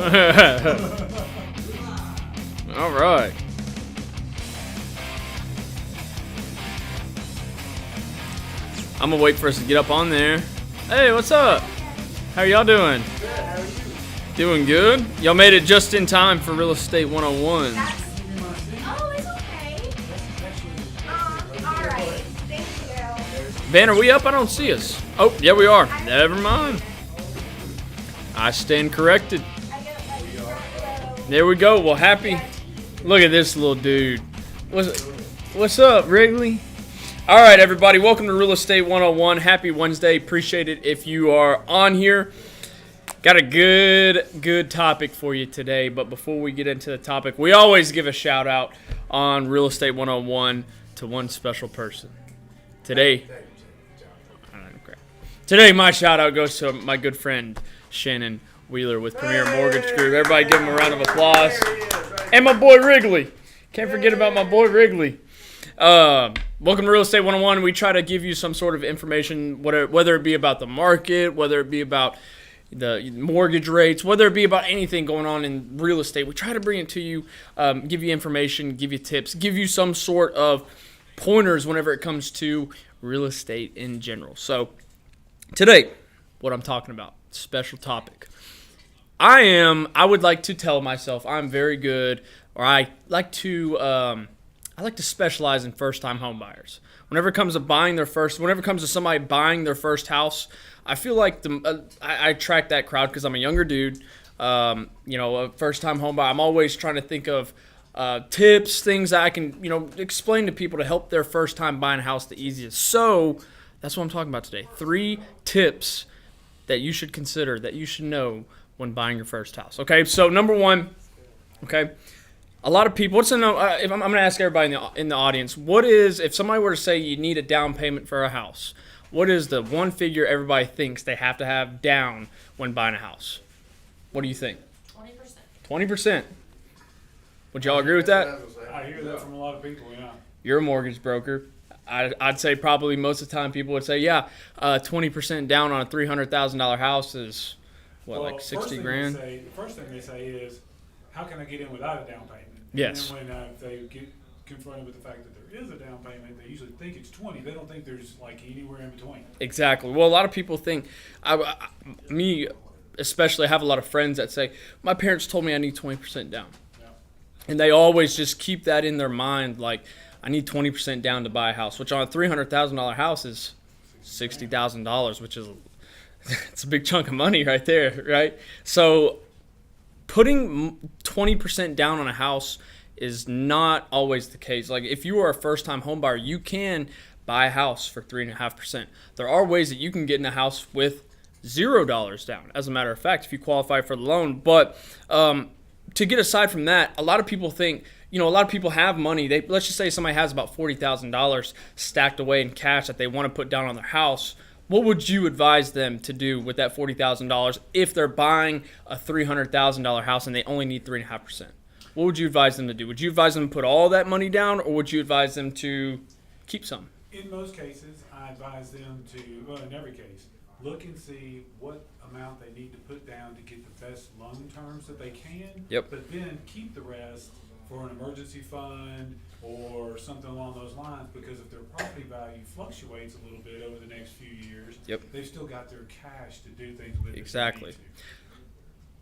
All right. I'm going to wait for us to get up on there. Hey, what's up? How are y'all doing? Good, how are you? Doing good? Y'all made it just in time for Real Estate 101. Oh, it's okay. All right. Thank you. Ben, are we up? I don't see us. Oh, yeah, we are. Never mind. I stand corrected. There we go. Well, happy. Look at this little dude. What's up, Wrigley? All right, everybody. Welcome to Real Estate 101. Happy Wednesday. Appreciate it if you are on here. Got a good topic for you today. But before we get into the topic, we always give a shout out on Real Estate 101 to one special person. Today, my shout out goes to my good friend Shannon Wheeler with Premier Mortgage Group. Everybody give him a round of applause. And my boy Wrigley. Can't forget about my boy Wrigley. Welcome to Real Estate 101. We try to give you some sort of information, whether it be about the market, whether it be about the mortgage rates, whether it be about anything going on in real estate. We try to bring it to you, give you information, give you tips, give you some sort of pointers whenever it comes to real estate in general. So today, what I'm talking about, special topic. I would like to tell myself I'm very good, or I like to specialize in first-time home buyers. Whenever it comes to somebody buying their first house, I feel like I attract that crowd because I'm a younger dude, a first-time home buyer. I'm always trying to think of tips, things that I can, explain to people to help their first time buying a house the easiest. So that's what I'm talking about today. 3 tips that you should consider, that you should know when buying your first house. Okay, so number 1, okay, a lot of people, if I'm going to ask everybody in the audience, if somebody were to say you need a down payment for a house, what is the one figure everybody thinks they have to have down when buying a house? What do you think? 20%. 20%. Would y'all agree with that? I hear that from a lot of people, yeah. You're a mortgage broker. I'd say probably most of the time people would say, 20% down on a $300,000 house is, like 60 grand? The first thing they say is, how can I get in without a down payment? Yes. And then when they get confronted with the fact that there is a down payment, they usually think it's 20. They don't think there's like anywhere in between. Exactly. Well, a lot of people think, me especially, I have a lot of friends that say, my parents told me I need 20% down. Yeah. And they always just keep that in their mind, like, I need 20% down to buy a house, which on a $300,000 house is $60,000, which is it's a big chunk of money right there, right? So putting 20% down on a house is not always the case. Like, if you are a first-time home buyer, you can buy a house for 3.5%. There are ways that you can get in a house with $0 down, as a matter of fact, if you qualify for the loan. But to get aside from that, a lot of people think, a lot of people have money. Let's just say somebody has about $40,000 stacked away in cash that they want to put down on their house. What would you advise them to do with that $40,000 if they're buying a $300,000 house and they only need 3.5%? What would you advise them to do? Would you advise them to put all that money down, or would you advise them to keep some? In most cases, I advise them in every case, look and see what amount they need to put down to get the best loan terms that they can. Yep. But then keep the rest for an emergency fund or something along those lines, because if their property value fluctuates a little bit over the next few years, yep, they've still got their cash to do things with. Exactly.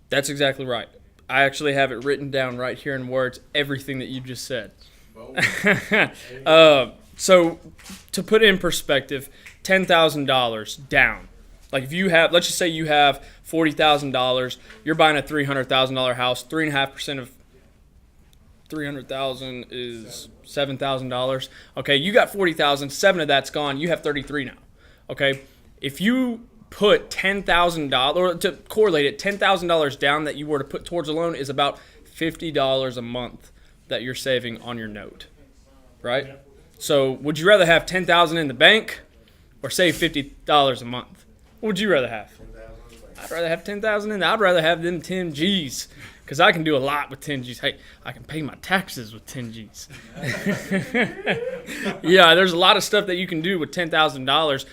That's exactly right. I actually have it written down right here in words, everything that you just said. So to put it in perspective, $10,000 down. Like, if you have, let's just say you have $40,000, you're buying a $300,000 house, 3.5% of $300,000 is $7,000. Okay, you got $40,000, 7 of that's gone. You have 33 now. Okay, if you put $10,000, or to correlate it, $10,000 down that you were to put towards a loan is about $50 a month that you're saving on your note, right? Yeah. So would you rather have $10,000 in the bank or save $50 a month? What would you rather have? I'd rather have $10,000 in there. I'd rather have them 10 G's, because I can do a lot with 10 G's. Hey, I can pay my taxes with 10 G's. Yeah, there's a lot of stuff that you can do with $10,000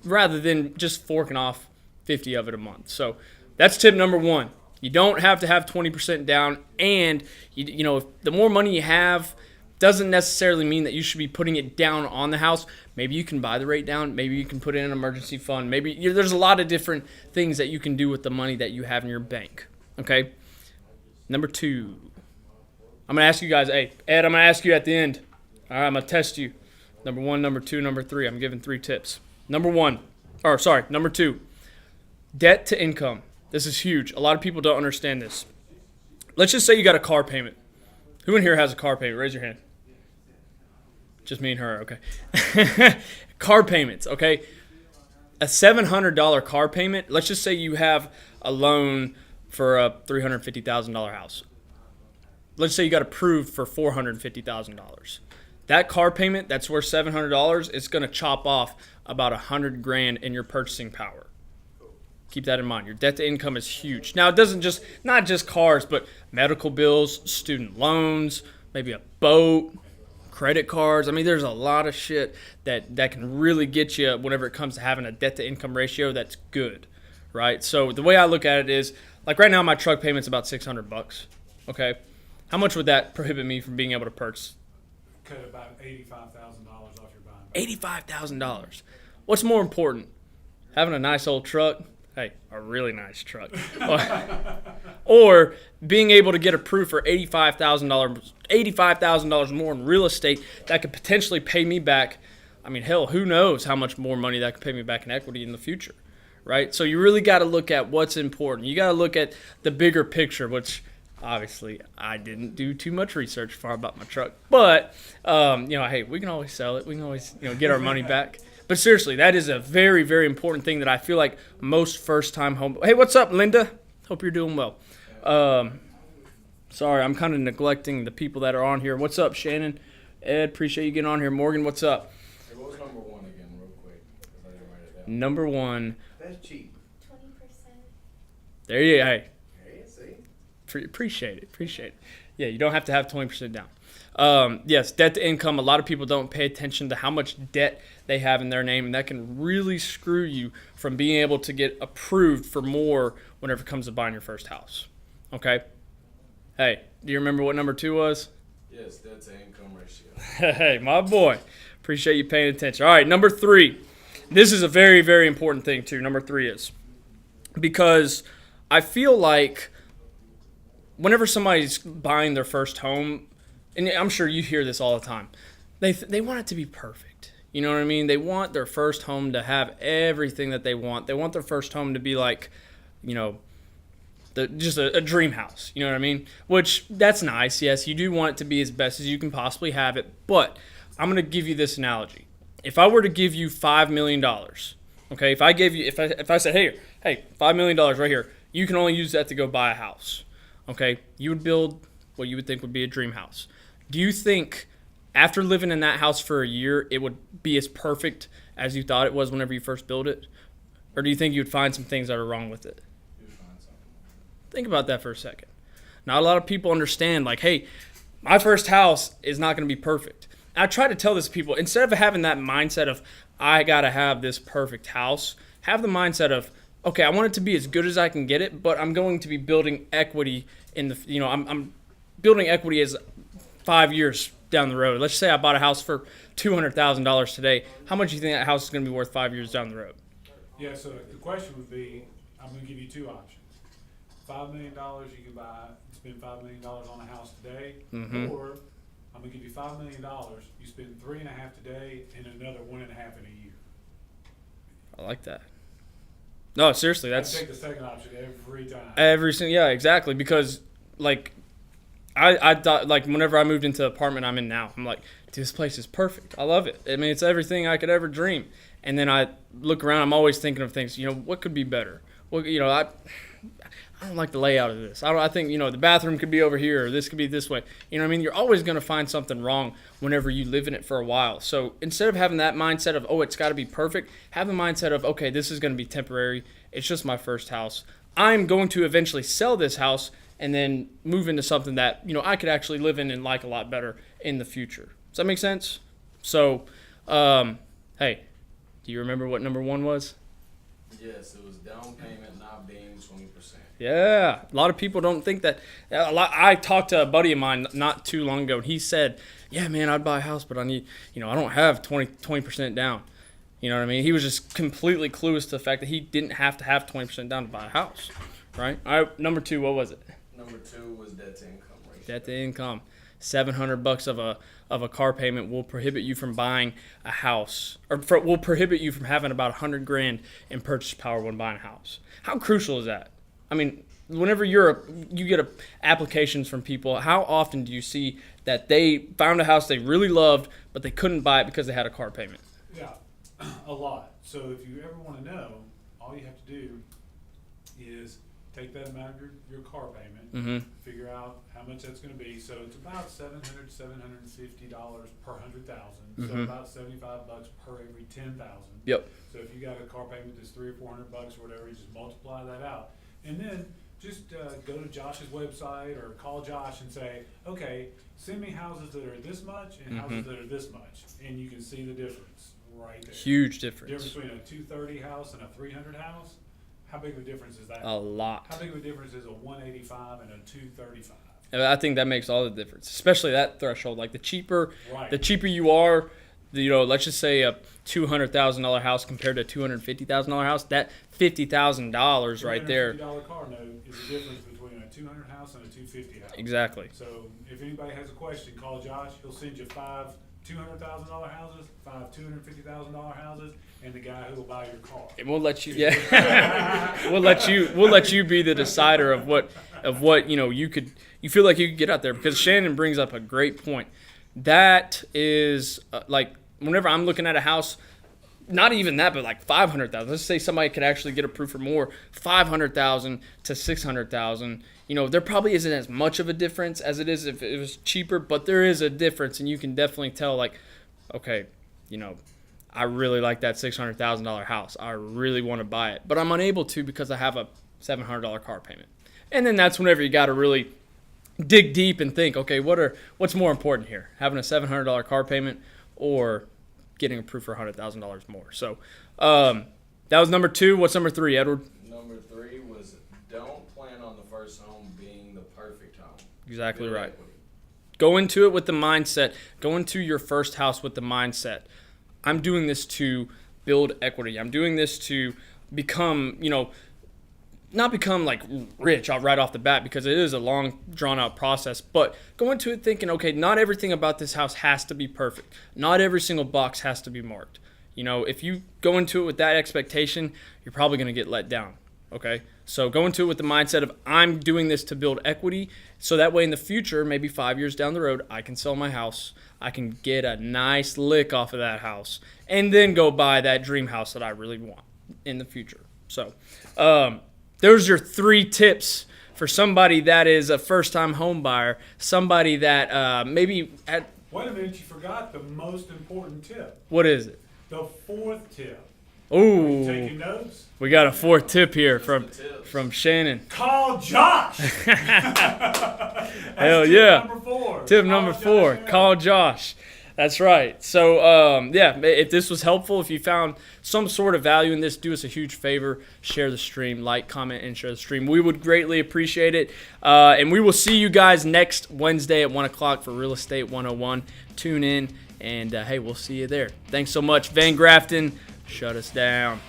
rather than just forking off 50 of it a month. So that's tip number 1. You don't have to have 20% down, and if the more money you have doesn't necessarily mean that you should be putting it down on the house. Maybe you can buy the rate down. Maybe you can put it in an emergency fund. Maybe there's a lot of different things that you can do with the money that you have in your bank. Okay? Number 2. I'm going to ask you guys, hey, Ed, I'm going to ask you at the end. All right, I'm going to test you. Number 1, number 2, number 3. I'm giving 3 tips. Number 2. Debt to income. This is huge. A lot of people don't understand this. Let's just say you got a car payment. Who in here has a car payment? Raise your hand. Just me and her, okay. Car payments, okay. A $700 car payment, let's just say you have a loan for a $350,000 house. Let's say you got approved for $450,000. That car payment, that's worth $700, it's going to chop off about $100,000 in your purchasing power. Keep that in mind. Your debt to income is huge. Now, it doesn't not just cars, but medical bills, student loans, maybe a boat, credit cards. I mean, there's a lot of shit that can really get you whenever it comes to having a debt to income ratio that's good, right? So the way I look at it is, like right now, my truck payment's about $600. Okay, how much would that prohibit me from being able to purchase? Cut about $85,000 off your buying. $85,000. What's more important, having a nice old truck? Hey, a really nice truck. Or being able to get approved for $85,000 more in real estate that could potentially pay me back. I mean, hell, who knows how much more money that could pay me back in equity in the future, right? So you really got to look at what's important. You got to look at the bigger picture, which obviously I didn't do too much research far about my truck. But, hey, we can always sell it. We can always, get our money back. But seriously, that is a very, very important thing that I feel like most first-time home. Hey, what's up, Linda? Hope you're doing well. Sorry, I'm kind of neglecting the people that are on here. What's up, Shannon? Ed, appreciate you getting on here. Morgan, what's up? Hey, what was number 1 again, real quick? I didn't write it down. Number 1. That's cheap. 20%. There you go. Hey, See? appreciate it. Yeah, you don't have to have 20% down. Yes, debt to income. A lot of people don't pay attention to how much debt they have in their name, and that can really screw you from being able to get approved for more whenever it comes to buying your first house. Okay? Hey, do you remember what number 2 was? Yes, debt to income ratio. Hey, my boy. Appreciate you paying attention. All right, number 3. This is a very, very important thing, too. Number 3 is because I feel like whenever somebody's buying their first home, and I'm sure you hear this all the time, they want it to be perfect. You know what I mean? They want their first home to have everything that they want. They want their first home to be like, just a dream house. You know what I mean? Which, that's nice. Yes, you do want it to be as best as you can possibly have it. But I'm going to give you this analogy. If I were to give you $5 million, okay, if I said, hey, $5 million right here, you can only use that to go buy a house. Okay, you would build what you would think would be a dream house. Do you think after living in that house for a year, it would be as perfect as you thought it was whenever you first built it? Or do you think you'd find some things that are wrong with it? You'd find something. Think about that for a second. Not a lot of people understand, like, hey, my first house is not going to be perfect. And I try to tell this to people, instead of having that mindset of, I got to have this perfect house, have the mindset of, okay, I want it to be as good as I can get it, but I'm going to be building equity in the, I'm building equity as 5 years down the road. Let's say I bought a house for $200,000 today. How much do you think that house is going to be worth 5 years down the road? Yeah, so the question would be, I'm going to give you 2 options. $5 million, you can spend $5 million on a house today, or I'm going to give you $5 million, you spend 3.5 today and another 1.5 in a year. I like that. No, seriously, that's. I take the second option every time. Yeah, exactly. Because, like, I thought, like, whenever I moved into the apartment I'm in now, I'm like, dude, this place is perfect. I love it. I mean, it's everything I could ever dream. And then I look around, I'm always thinking of things, what could be better? Well, I don't like the layout of this. I think, the bathroom could be over here, or this could be this way. You know what I mean? You're always going to find something wrong whenever you live in it for a while. So instead of having that mindset of, it's got to be perfect, have the mindset of, okay, this is going to be temporary. It's just my first house. I'm going to eventually sell this house and then move into something that, I could actually live in and like a lot better in the future. Does that make sense? So, hey, do you remember what number 1 was? Yes, it was down payment not being 20%. Yeah, a lot of people don't think that. I talked to a buddy of mine not too long ago, and he said, "Yeah, man, I'd buy a house, but I need, I don't have 20% down." You know what I mean? He was just completely clueless to the fact that he didn't have to have 20% down to buy a house, right? All right, number 2, what was it? Number 2 was debt to income ratio. Debt to income. $700 of a car payment will prohibit you from buying a house, or will prohibit you from having about $100,000 in purchase power when buying a house. How crucial is that? I mean, whenever you get applications from people, how often do you see that they found a house they really loved, but they couldn't buy it because they had a car payment? Yeah, a lot. So if you ever want to know, all you have to do is take that amount of your car payment, figure out how much that's going to be. So it's about $750 per 100,000. So about $75 per every 10,000. Yep. So if you got a car payment that's $300 or $400 or whatever, you just multiply that out, and then just go to Josh's website or call Josh and say, okay, send me houses that are this much and houses that are this much, and you can see the difference right there. Huge difference. Difference between a 230 house and a 300 house. How big of a difference is that? A lot. How big of a difference is a 185 and a 235? I think that makes all the difference, especially that threshold. Like the cheaper you are, let's just say a $200,000 house compared to a $250,000 house. That $50,000 right there. $250 car note is the difference between a 200 house and a 250 house. Exactly. So if anybody has a question, call Josh. He'll send you 5 $200,000 houses, 5 $250,000 houses, and the guy who will buy your car. And we'll let you, we'll let you be the decider of what you feel like you could get out there, because Shannon brings up a great point. That is like whenever I'm looking at a house, not even that, but like $500,000. Let's say somebody could actually get approved for more, $500,000 to $600,000. There probably isn't as much of a difference as it is if it was cheaper, but there is a difference, and you can definitely tell, like, okay, I really like that $600,000 house. I really want to buy it, but I'm unable to because I have a $700 car payment. And then that's whenever you got to really dig deep and think, okay, what's more important here, having a $700 car payment or getting approved for $100,000 more? So that was number 2. What's number 3, Edward? Number 3 was don't plan on the first home being the perfect home. Exactly Build right. equity. Go into it with the mindset. Go into your first house with the mindset. I'm doing this to build equity. I'm doing this to become, not become like rich right off the bat, because it is a long, drawn out process, but go into it thinking, okay, not everything about this house has to be perfect. Not every single box has to be marked. If you go into it with that expectation, you're probably going to get let down. Okay, so go into it with the mindset of I'm doing this to build equity, so that way in the future, maybe 5 years down the road, I can sell my house, I can get a nice lick off of that house, and then go buy that dream house that I really want in the future. So there's your 3 tips for somebody that is a first-time home buyer, somebody that maybe had... Wait a minute, you forgot the most important tip. What is it? The 4th tip. Ooh. Are you taking notes? We got a 4th tip here from Shannon. Call Josh. Hell yeah. Number 4. Tip number 4. Call Josh. That's right. So, if this was helpful, if you found some sort of value in this, do us a huge favor. Share the stream, like, comment, and share the stream. We would greatly appreciate it. And we will see you guys next Wednesday at 1 o'clock for Real Estate 101. Tune in, and, hey, we'll see you there. Thanks so much. Van Grafton, shut us down.